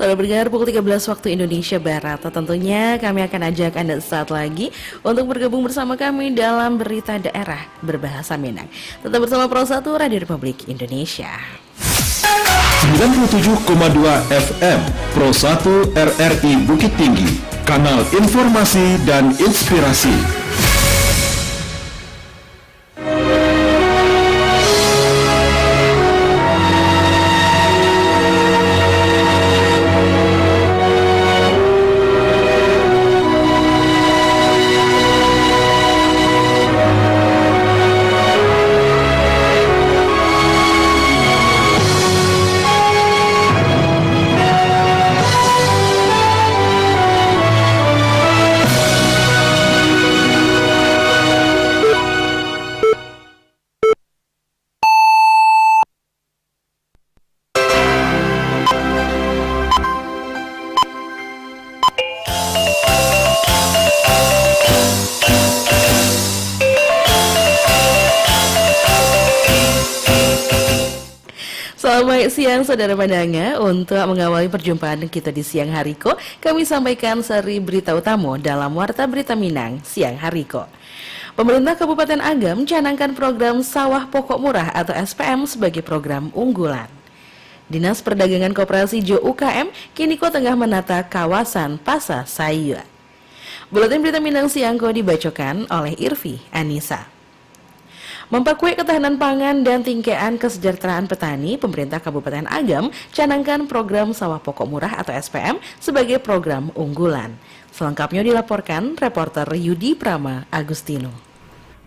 Para pendengar, pukul 13 waktu Indonesia Barat. Tentunya kami akan ajak Anda saat lagi untuk bergabung bersama kami dalam Berita Daerah berbahasa Minang. Tetap bersama Pro 1 Radio Republik Indonesia. 97,2 FM Pro 1 RRI Bukit Tinggi, kanal informasi dan inspirasi. Selamat siang saudara pandanga. Untuk mengawali perjumpaan kita di siang hari kami sampaikan seri berita utama dalam Warta Berita Minang siang hari Pemerintah Kabupaten Agam canangkan program Sawah Pokok Murah atau SPM sebagai program unggulan. Dinas Perdagangan Koperasi Jo UKM kini tengah menata kawasan Pasar Sayur. Buletin Berita Minang siang dibacakan oleh Irfi Anissa. Memperkuat ketahanan pangan dan tingkatan kesejahteraan petani, pemerintah Kabupaten Agam canangkan program Sawah Pokok Murah atau SPM sebagai program unggulan. Selengkapnya dilaporkan reporter Yudi Prama Agustino.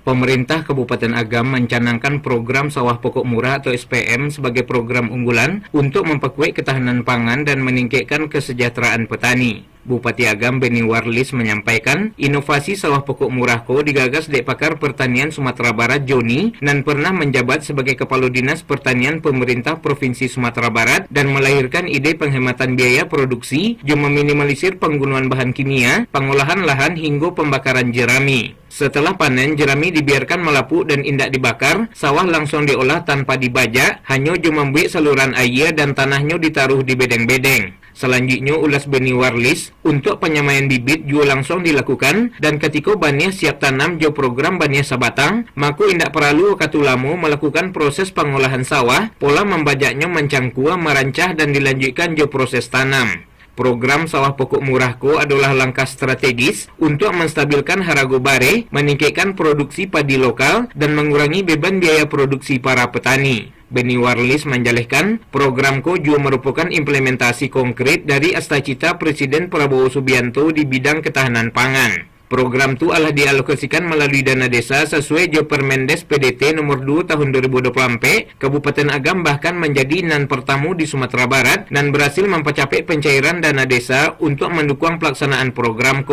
Pemerintah Kabupaten Agam mencanangkan program Sawah Pokok Murah atau SPM sebagai program unggulan untuk memperkuat ketahanan pangan dan meningkatkan kesejahteraan petani. Bupati Agam Beni Warlis menyampaikan, inovasi sawah pokok murah digagas di Pakar Pertanian Sumatera Barat Joni dan pernah menjabat sebagai Kepala Dinas Pertanian Pemerintah Provinsi Sumatera Barat dan melahirkan ide penghematan biaya produksi, juga meminimalisir penggunaan bahan kimia, pengolahan lahan hingga pembakaran jerami. Setelah panen, jerami dibiarkan melapuk dan indak dibakar, sawah langsung diolah tanpa dibajak, hanya cuma membuat saluran air dan tanahnya ditaruh di bedeng-bedeng. Selanjutnya ulas Beni Warlis untuk penyamaian bibit juga langsung dilakukan dan ketika bania siap tanam jo program bania sabatang, maka indak perlu katulamo melakukan proses pengolahan sawah, pola membajaknya mencangkua, merancah dan dilanjutkan jo proses tanam. Program Sawah Pokok Murah adalah langkah strategis untuk menstabilkan harga bare, meningkatkan produksi padi lokal, dan mengurangi beban biaya produksi para petani. Beni Warlis menjelaskan, program juga merupakan implementasi konkret dari astacita Presiden Prabowo Subianto di bidang ketahanan pangan. Program itu adalah dialokasikan melalui dana desa sesuai Jo Permendes PDT nomor 2 tahun 2024. Kabupaten Agam bahkan menjadi nan pertama di Sumatera Barat dan berhasil mempercapai pencairan dana desa untuk mendukung pelaksanaan program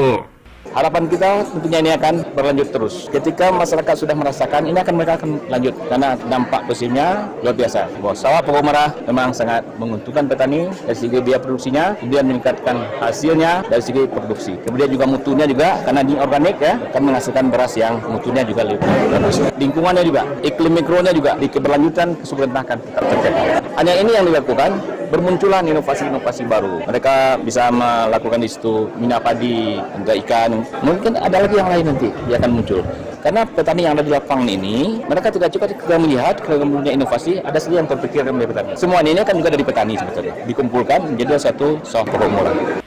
Harapan kita tentunya ini akan berlanjut terus. Ketika masyarakat sudah merasakan, ini mereka akan lanjut karena dampak positifnya luar biasa. Bahwa sawah pokok murah memang sangat menguntungkan petani dari segi biaya produksinya, kemudian meningkatkan hasilnya dari segi produksi. Kemudian juga mutunya juga karena di organik akan menghasilkan beras yang mutunya juga lebih bagus. Lingkungannya juga, iklim mikronya juga di keberlanjutan kesubstansian akan tetap terjaga. Hanya ini yang dilakukan, bermunculan inovasi-inovasi baru. Mereka bisa melakukan di situ minyak padi, untuk ikan. Mungkin ada lagi yang lain nanti yang akan muncul. Karena petani yang ada di lapangan ini, mereka tidak cukup melihat kemudian inovasi, ada saja yang terpikirkan dari petani. Semua ini kan juga dari petani sebetulnya. Dikumpulkan menjadi satu sawah pokok murah.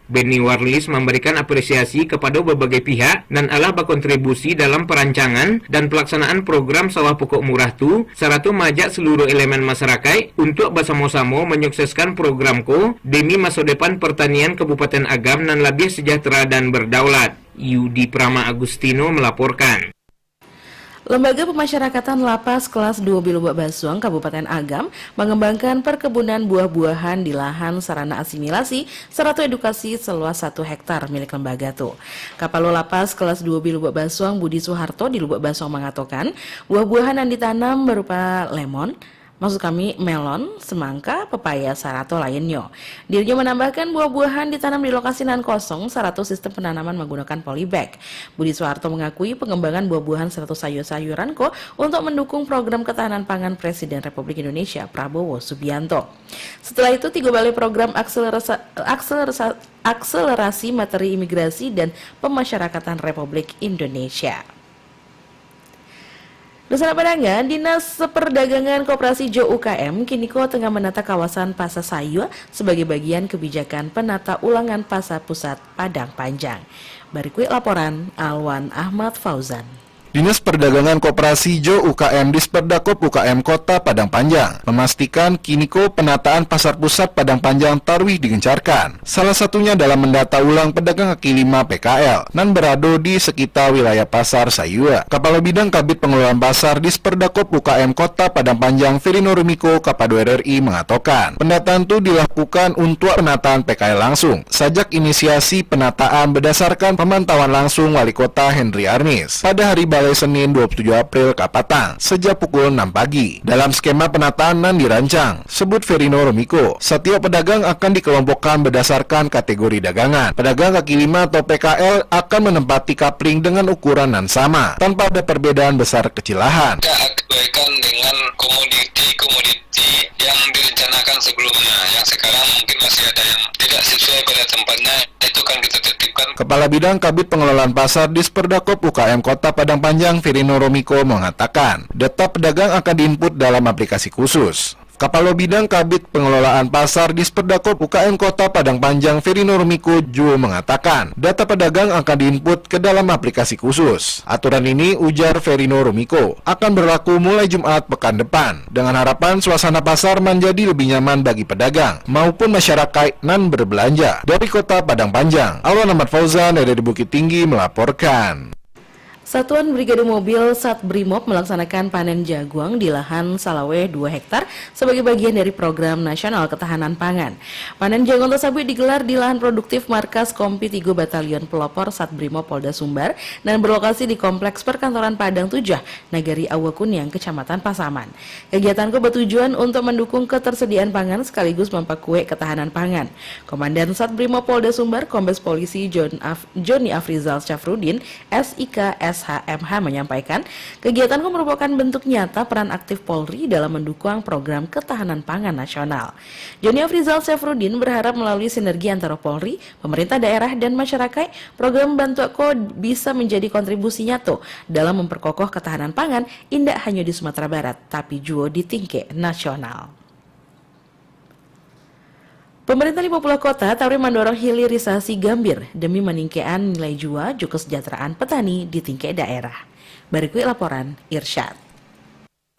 Beni Warlis memberikan apresiasi kepada berbagai pihak dan telah berkontribusi dalam perancangan dan pelaksanaan program Sawah Pokok Murah itu, serta mengajak seluruh elemen masyarakat untuk bersama-sama menyukseskan program demi masa depan pertanian Kabupaten Agam dan lebih sejahtera dan berdaulat. Yudi Prama Agustino melaporkan. Lembaga Pemasyarakatan Lapas Kelas 2 Bilubak Basuang, Kabupaten Agam mengembangkan perkebunan buah-buahan di lahan sarana asimilasi serta edukasi seluas 1 hektar milik lembaga itu. Kapalo Lapas Kelas 2 Bilubak Basuang Budi Soeharto di Lubak Basuang mengatakan buah-buahan yang ditanam berupa lemon, Maksud kami melon, semangka, pepaya, sarato lainnya. Dirinya menambahkan buah-buahan ditanam di lokasi nan kosong sarato sistem penanaman menggunakan polybag. Budi Soeharto mengakui pengembangan buah-buahan serta sayur-sayuran untuk mendukung program ketahanan pangan Presiden Republik Indonesia Prabowo Subianto. Setelah itu 3 balai program akselerasi materi imigrasi dan pemasyarakatan Republik Indonesia. Desa Padangan, Dinas Perdagangan Koperasi Jo UKM kini tengah menata kawasan Pasar Sayur sebagai bagian kebijakan penata ulangan Pasar Pusat Padang Panjang. Berikut laporan Alwan Ahmad Fauzan. Dinas Perdagangan Koperasi Jo UKM Disperdakop UKM Kota Padang Panjang memastikan kini penataan Pasar Pusat Padang Panjang tarwih digencarkan. Salah satunya dalam mendata ulang pedagang kaki lima PKL nan berada di sekitar wilayah Pasar Sayua. Kepala Bidang Kabid Pengelolaan Pasar Disperdakop UKM Kota Padang Panjang Firino Rumiko Kapado RRI mengatakan pendataan itu dilakukan untuk penataan PKL langsung. Sajak inisiasi penataan berdasarkan pemantauan langsung Wali Kota Henry Arnis pada hari Balai Senin 27 April Kapatang sejak pukul 6 pagi. Dalam skema penataan yang dirancang, sebut Firino Rumiko, setiap pedagang akan dikelompokkan berdasarkan kategori dagangan. Pedagang kaki lima atau PKL akan menempati kapling dengan ukuran yang sama, tanpa ada perbedaan besar kecil lahan. Sesuaikan dengan komoditi yang direncanakan sebelumnya, yang sekarang mungkin masih ada yang tidak sesuai pada tempatnya, itu kan kita tertibkan. Kepala Bidang Kabid Pengelolaan Pasar Disperdakop UKM Kota Padang Panjang Firino Rumiko mengatakan, data pedagang akan diinput dalam aplikasi khusus. Kepala Bidang Kabid Pengelolaan Pasar Disperdakop UKM Kota Padang Panjang Firino Rumiko juga mengatakan, data pedagang akan diinput ke dalam aplikasi khusus. Aturan ini, ujar Firino Rumiko, akan berlaku mulai Jumat pekan depan, dengan harapan suasana pasar menjadi lebih nyaman bagi pedagang maupun masyarakat nan berbelanja. Dari Kota Padang Panjang, Alwan Ahmad Fauzan dari Bukit Tinggi melaporkan. Satuan Brigade Mobil Satbrimob melaksanakan panen jaguang di lahan Salaweh 2 hektar sebagai bagian dari program nasional ketahanan pangan. Panen jaguang tersebut digelar di lahan produktif markas Kompi 3 Batalion Pelopor Satbrimob Polda Sumbar dan berlokasi di Kompleks Perkantoran Padang 7, Nagari Awakunyang, Kecamatan Pasaman. Kegiatan bertujuan untuk mendukung ketersediaan pangan sekaligus memperkuat ketahanan pangan. Komandan Satbrimob Polda Sumbar, Kombes Polisi Joni Afrizal Syafruddin, SIK SHMH menyampaikan, kegiatan merupakan bentuk nyata peran aktif Polri dalam mendukung program ketahanan pangan nasional. Joni Afrizal Syafruddin berharap melalui sinergi antara Polri, pemerintah daerah, dan masyarakat, program Bantuako bisa menjadi kontribusi nyata dalam memperkokoh ketahanan pangan tidak hanya di Sumatera Barat, tapi juga di tingkat nasional. Pemerintah 50 kota tawarkan mendorong hilirisasi gambir demi meningkatkan nilai jual juga kesejahteraan petani di tingkat daerah. Berikut laporan Irsyad.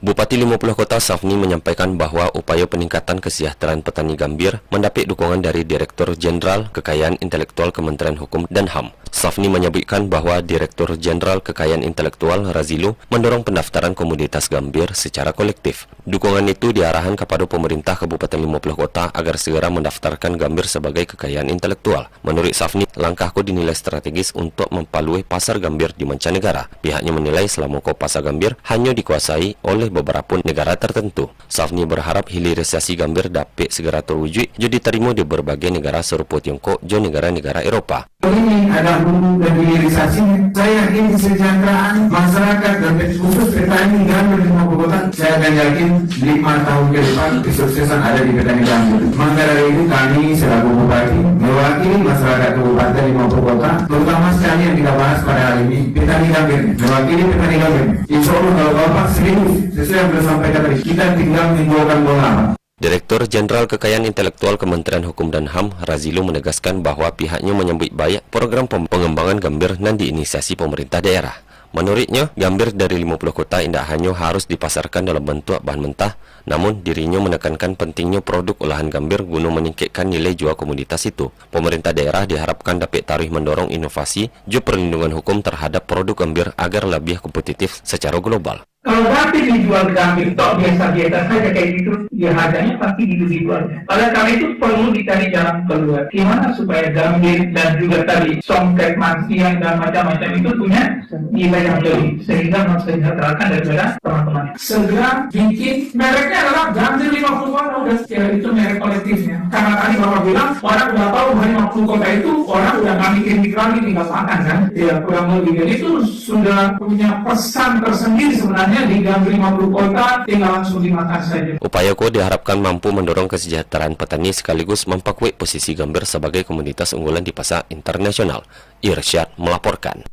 Bupati 50 Kota Safni menyampaikan bahwa upaya peningkatan kesejahteraan petani gambir mendapat dukungan dari Direktur Jenderal Kekayaan Intelektual Kementerian Hukum dan HAM. Safni menyebutkan bahwa Direktur Jenderal Kekayaan Intelektual Razilu mendorong pendaftaran komoditas gambir secara kolektif. Dukungan itu diarahkan kepada pemerintah Kabupaten 50 Kota agar segera mendaftarkan gambir sebagai kekayaan intelektual. Menurut Safni, langkahku dinilai strategis untuk mempalui pasar gambir di mancanegara. Pihaknya menilai selama pasar gambir hanya dikuasai oleh beberapa negara tertentu. Safni berharap hilirisasi gambir dapat segera terwujud jadi diterima di berbagai negara serupa Tiongkok dan negara-negara Eropa. Ini ada hulu dan hilirisasi. Saya yakin kesejahteraan masyarakat dan khusus petani gambir di 50 Kota, saya akan yakin 5 tahun ke depan kesuksesan ada di petani gambir. Maka dari itu kami selaku bupati mewakili masyarakat Kabupaten 50 Kota, terutama sekali yang kita bahas pada hari ini, petani gambir, mewakili petani gambir. Insya Allah kalau Bapak serius sesuai yang disampaikan tadi, kita tinggal menggunakan bola. Direktur Jenderal Kekayaan Intelektual Kementerian Hukum dan HAM, Razilu, menegaskan bahwa pihaknya menyambut baik program pengembangan gambir yang diinisiasi pemerintah daerah. Menurutnya, gambir dari 50 kota tidak hanya harus dipasarkan dalam bentuk bahan mentah, namun dirinya menekankan pentingnya produk olahan gambir guna meningkatkan nilai jual komoditas itu. Pemerintah daerah diharapkan dapat tarikh mendorong inovasi juga perlindungan hukum terhadap produk gambir agar lebih kompetitif secara global. Kalau Gambir dijual Gambir, toh biasa-biasa saja kayak gitu, ya harganya pasti gitu-gitu aja. Oleh karena itu perlu dicari jalan keluar. Gimana supaya Gambir dan juga tadi songket mansiang dan macam-macam itu punya nilai yang lebih, sehingga mensejahterakan daripada teman-teman. Segera bikin, mereknya adalah Gambir 50 kota, udah ya, itu merek kolektifnya. Karena tadi Bapak bilang, orang udah tahu bahwa 50 kota itu, orang udah nggak mikir lagi tinggal makan kan. Ya kurang lebih, jadi itu sudah punya pesan tersendiri sebenarnya. Di Gambir 50 kota tinggal langsung dimakan saja. Upaya ko diharapkan mampu mendorong kesejahteraan petani sekaligus memperkuat posisi Gambir sebagai komoditas unggulan di pasar internasional. Irsyad melaporkan.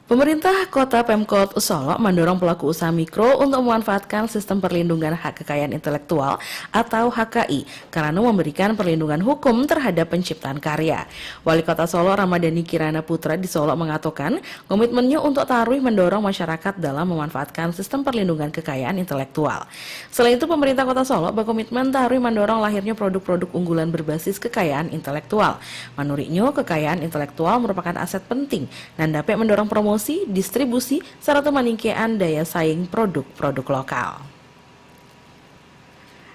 Pemerintah Kota Pemkot Solo mendorong pelaku usaha mikro untuk memanfaatkan sistem perlindungan hak kekayaan intelektual atau HKI karena memberikan perlindungan hukum terhadap penciptaan karya. Wali Kota Solo Ramadhani Kirana Putra di Solo mengatakan komitmennya untuk Tarwih mendorong masyarakat dalam memanfaatkan sistem perlindungan kekayaan intelektual. Selain itu, pemerintah Kota Solo berkomitmen Tarwih mendorong lahirnya produk-produk unggulan berbasis kekayaan intelektual. Menurutnya, kekayaan intelektual merupakan aset penting dan dapat mendorong promosi, distribusi, serta meningkatkan daya saing produk-produk lokal.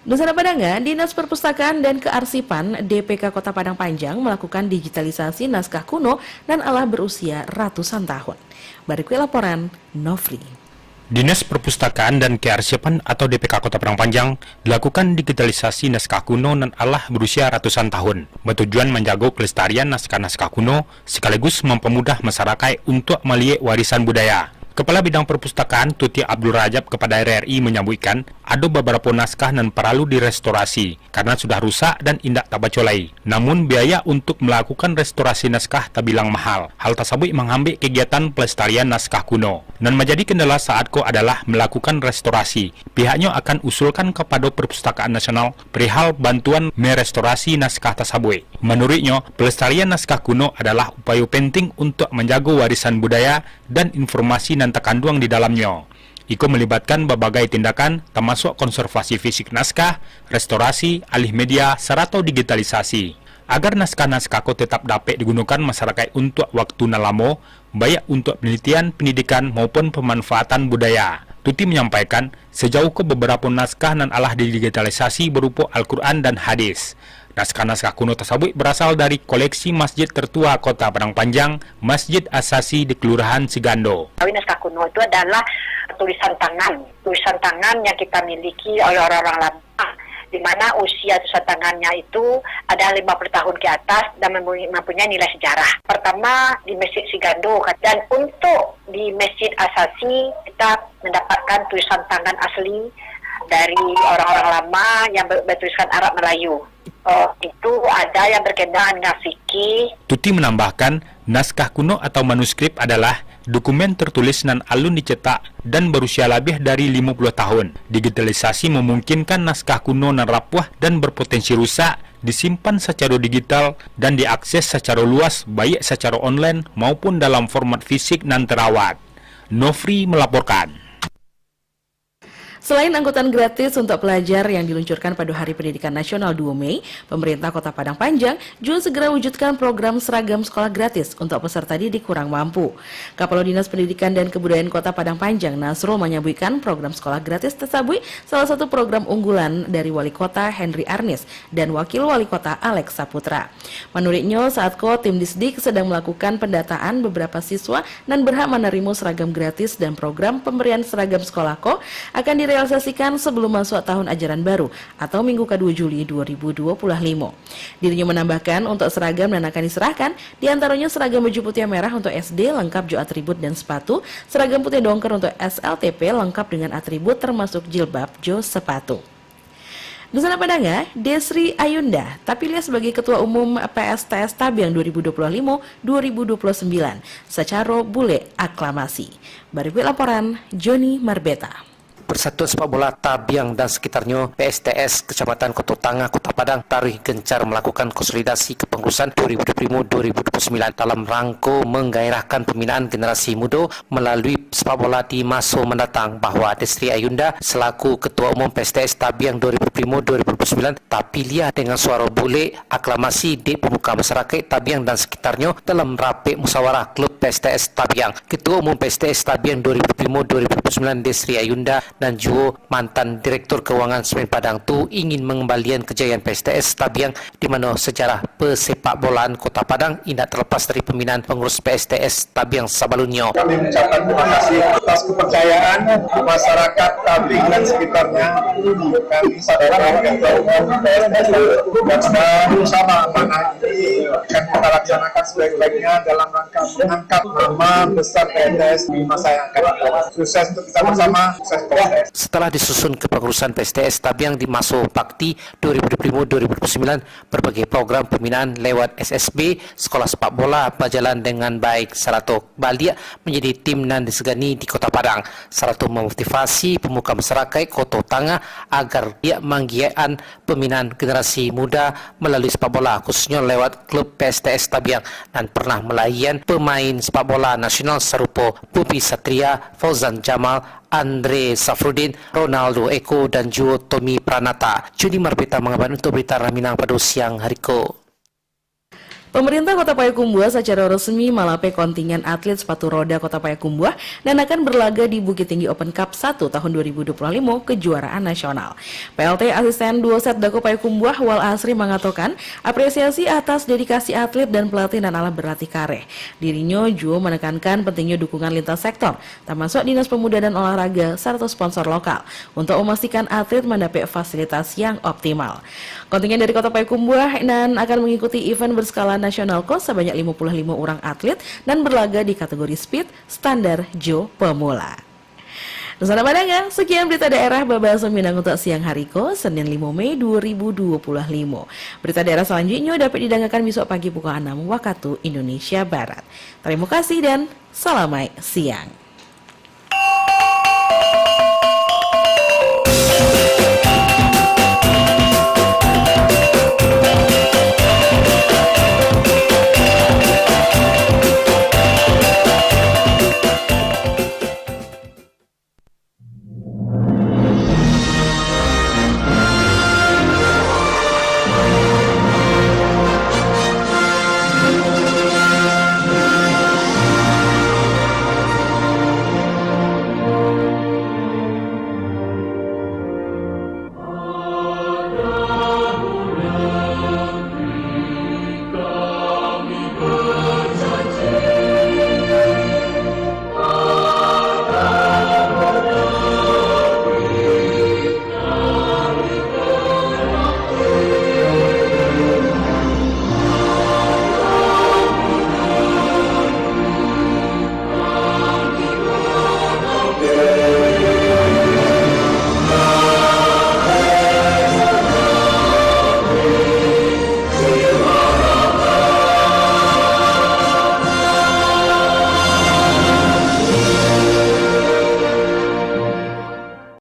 Nusantara Padang, Dinas Perpustakaan dan Kearsipan DPK Kota Padang Panjang melakukan digitalisasi naskah kuno dan alah berusia ratusan tahun. Berikut laporan Nofri. Dinas Perpustakaan dan Kearsipan atau DPK Kota Padang Panjang dilakukan digitalisasi naskah kuno dan alah berusia ratusan tahun, bertujuan menjaga kelestarian naskah-naskah kuno sekaligus mempermudah masyarakat untuk melihat warisan budaya. Kepala Bidang Perpustakaan Tuti Abdul Rajab kepada RRI menyebutkan ada beberapa naskah yang perlu direstorasi karena sudah rusak dan indak tak bacolai. Namun biaya untuk melakukan restorasi naskah tak bilang mahal. Hal tersebut mengambil kegiatan pelestarian naskah kuno. Dan menjadi kendala saat ko adalah melakukan restorasi. Pihaknya akan usulkan kepada Perpustakaan Nasional perihal bantuan merestorasi naskah tersebut. Menurutnya, pelestarian naskah kuno adalah upaya penting untuk menjaga warisan budaya dan informasi dan terkandung di dalamnya. Iko melibatkan berbagai tindakan termasuk konservasi fisik naskah, restorasi, alih media, serta digitalisasi. Agar naskah-naskah ko tetap dapat digunakan masyarakat untuk waktu lama, baik untuk penelitian, pendidikan maupun pemanfaatan budaya. Tuti menyampaikan sejauh ke beberapa naskah dan alah digitalisasi berupa Al-Quran dan hadis. Naskah-naskah kuno tersebut berasal dari koleksi masjid tertua Kota Padang Panjang, Masjid Asasi di Kelurahan Sigando. Naskah kuno itu adalah tulisan tangan yang kita miliki oleh orang-orang lama, di mana usia tulisan tangannya itu ada 50 tahun ke atas dan mempunyai nilai sejarah. Pertama di Masjid Sigando, dan untuk di Masjid Asasi kita mendapatkan tulisan tangan asli dari orang-orang lama yang bertuliskan Arab Melayu. Itu ada yang berkaitan dengan fikih. Tuti menambahkan, naskah kuno atau manuskrip adalah dokumen tertulis dan alun dicetak dan berusia lebih dari 50 tahun. Digitalisasi memungkinkan naskah kuno dan rapuh dan berpotensi rusak disimpan secara digital dan diakses secara luas baik secara online maupun dalam format fisik dan terawat. Nofri melaporkan. Selain angkutan gratis untuk pelajar yang diluncurkan pada Hari Pendidikan Nasional 2 Mei, pemerintah Kota Padang Panjang juga segera wujudkan program seragam sekolah gratis untuk peserta didik kurang mampu. Kepala Dinas Pendidikan dan Kebudayaan Kota Padang Panjang Nasrul menyebutkan program sekolah gratis tersebut salah satu program unggulan dari Wali Kota Henry Arnis dan Wakil Wali Kota Alex Saputra. Menurutnya, saat tim Disdik sedang melakukan pendataan beberapa siswa dan berhak menerima seragam gratis dan program pemberian seragam sekolah akan direalisasikan sebelum masuk tahun ajaran baru atau Minggu ke-2 Juli 2025. Dirinya menambahkan untuk seragam dan akan diserahkan diantaranya seragam baju putih merah untuk SD lengkap jo atribut dan sepatu, seragam putih dongker untuk SLTP lengkap dengan atribut termasuk jilbab jo sepatu. Nusantara Padang, Desri Ayunda terpilih sebagai Ketua Umum PSTS Tabiang 2025-2029 secara bule aklamasi. Berikut laporan Joni Marbeta. Persatuan Sepak Bola Tabiang dan sekitarnya PSTS Kecamatan Koto Tangah, Kota Padang Tarih gencar melakukan konsolidasi kepengurusan 2025-2029 dalam rangka menggairahkan pembinaan generasi muda melalui sepak bola di masa mendatang, bahwa Desri Ayunda selaku Ketua Umum PSTS Tabiang 2005-2029 tapiliah dengan suara bulik aklamasi di pemuka masyarakat Tabiang dan sekitarnya dalam rapat musyawarah klub PSTS Tabiang. Ketua Umum PSTS Tabiang 2005-2029 Desri Ayunda dan juga mantan Direktur Kewangan Semen Padang tu ingin mengembalikan kejayaan PSTS Tabiang di mana sejarah pesepak bolaan Kota Padang tidak terlepas dari pembinaan pengurus PSTS Tabiang sebelumnya. Kami mengucapkan terima kasih atas kepercayaan masyarakat Tabiang dan sekitarnya. Kami sadarkan bahwa PSTS dan bersama amanah ini akan kita laksanakan sebaik-baiknya dalam rangka mengangkat nama besar PSTS di masa yang akan datang. Sukses untuk kita bersama, sukses PSTS. Setelah disusun kepengurusan PSTS Tabiang di masa bakti 2005-2029, berbagai program pembinaan lewat SSB, sekolah sepak bola berjalan dengan baik serta balik menjadi tim nan disegani di Kota Padang serta memotivasi pemuka masyarakat Kota Tangah agar dia menggiatkan pembinaan generasi muda melalui sepak bola khususnya lewat klub PSTS Tabiang dan pernah melayan pemain sepak bola nasional serupa Bubi Satria, Fauzan Jamal, Andre Safrudin, Ronaldo Eko dan juga Tommy Pranata. Juni Marbita mengabarkan untuk berita Raminang pada siang hari ko. Pemerintah Kota Payakumbuh secara resmi malape kontingen atlet sepatu roda Kota Payakumbuh dan akan berlaga di Bukit Tinggi Open Cup 1 tahun 2025 kejuaraan nasional. PLT Asisten 2 Set Dako Payakumbuh Wal Asri mengatakan apresiasi atas dedikasi atlet dan pelatih dan alat berlatih kareh. Dirinya juga menekankan pentingnya dukungan lintas sektor, termasuk Dinas Pemuda dan Olahraga serta sponsor lokal untuk memastikan atlet mendapat fasilitas yang optimal. Kontingen dari Kota Payakumbuh dan akan mengikuti event berskala nasional sebanyak 55 orang atlet dan berlaga di kategori speed, standar, jo, pemula. Nusana Pandangan, sekian berita daerah Babasa Minang untuk siang hari ko, Senin 5 Mei 2025. Berita daerah selanjutnya dapat didengarkan besok pagi pukul 6 waktu Indonesia Barat. Terima kasih dan selamat siang.